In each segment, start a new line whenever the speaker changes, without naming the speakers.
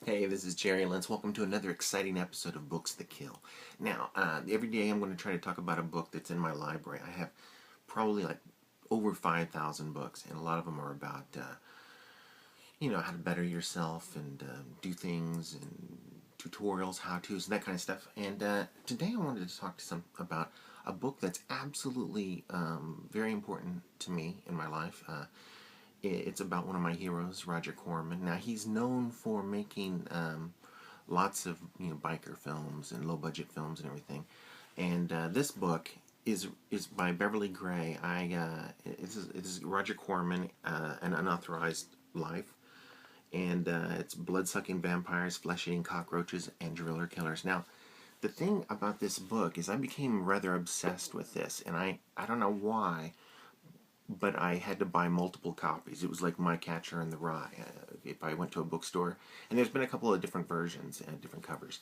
Hey, this is Jerry Lentz. Welcome to another exciting episode of Books That Kill. Now, every day I'm going to try to talk about a book that's in my library. I have probably like over 5,000 books, and a lot of them are about, how to better yourself and do things and tutorials, how-tos, and that kind of stuff. And today I wanted to talk to some about a book that's absolutely very important to me in my life. It's about one of my heroes, Roger Corman. Now, he's known for making lots of biker films and low budget films and everything. And this book is by Beverly Gray. It's Roger Corman, An Unauthorized Life, and it's blood-sucking vampires, flesh-eating cockroaches, and driller killers. Now, the thing about this book is I became rather obsessed with this, and I don't know why, but I had to buy multiple copies. It was like My Catcher in the Rye. If I went to a bookstore, and there's been a couple of different versions and different covers,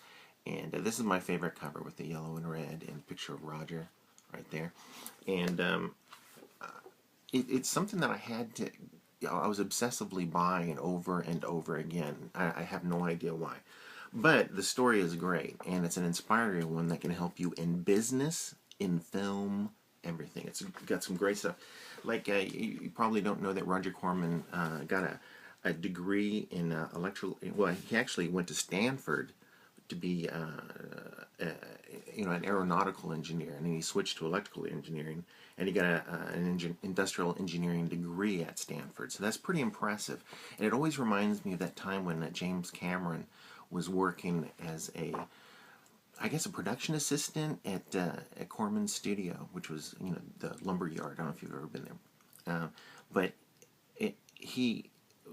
and this is my favorite cover with the yellow and red and picture of Roger right there, and it's something that I was obsessively buying over and over again. I have no idea why. But the story is great, and it's an inspiring one that can help you in business, in film, everything. It's got some great stuff. Like, you probably don't know that Roger Corman got a degree in electrical... Well, he actually went to Stanford to be an aeronautical engineer, and then he switched to electrical engineering, and he got an industrial engineering degree at Stanford. So that's pretty impressive. And it always reminds me of that time when James Cameron was working as I guess a production assistant at Corman's studio, which was the lumber yard. I don't know if you've ever been there, but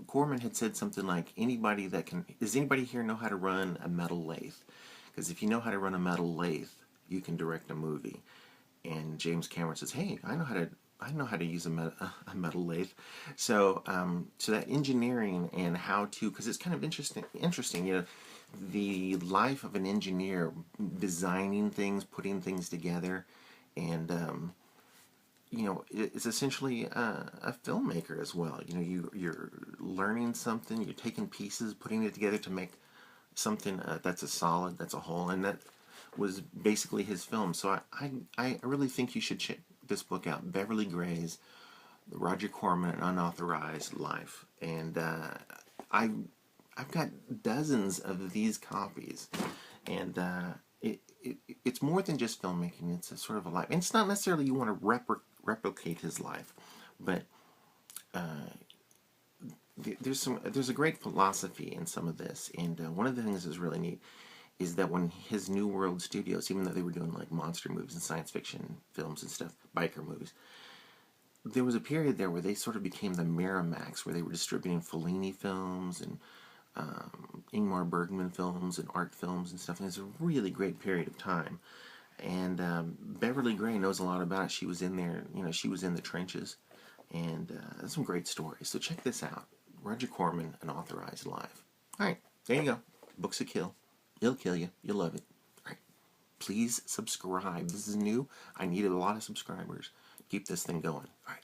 Corman had said something like, does anybody here know how to run a metal lathe? Because if you know how to run a metal lathe, you can direct a movie. And James Cameron says, hey, I know how to use a metal lathe. So so that engineering and how to, because it's kind of interesting, the life of an engineer, designing things, putting things together, and it's essentially a filmmaker as well. You're learning something, you're taking pieces, putting it together to make something that's a solid, that's a whole, and that was basically his film. So I really think you should check this book out, Beverly Gray's Roger Corman, An Unauthorized Life, and I've got dozens of these copies, and it's more than just filmmaking. It's a sort of a life, and it's not necessarily you want to replicate his life, but there's a great philosophy in some of this, and one of the things that's really neat is that when his New World Studios, even though they were doing like monster movies and science fiction films and stuff, biker movies, there was a period there where they sort of became the Miramax, where they were distributing Fellini films and Ingmar Bergman films and art films and stuff, and it's a really great period of time. And Beverly Gray knows a lot about it. She was in there, she was in the trenches, and there's some great stories. So check this out, Roger Corman, An Authorized Life. All right, there you go. Books that kill. It'll kill you. You'll love it. All right, please subscribe. This is new. I needed a lot of subscribers. Keep this thing going. All right.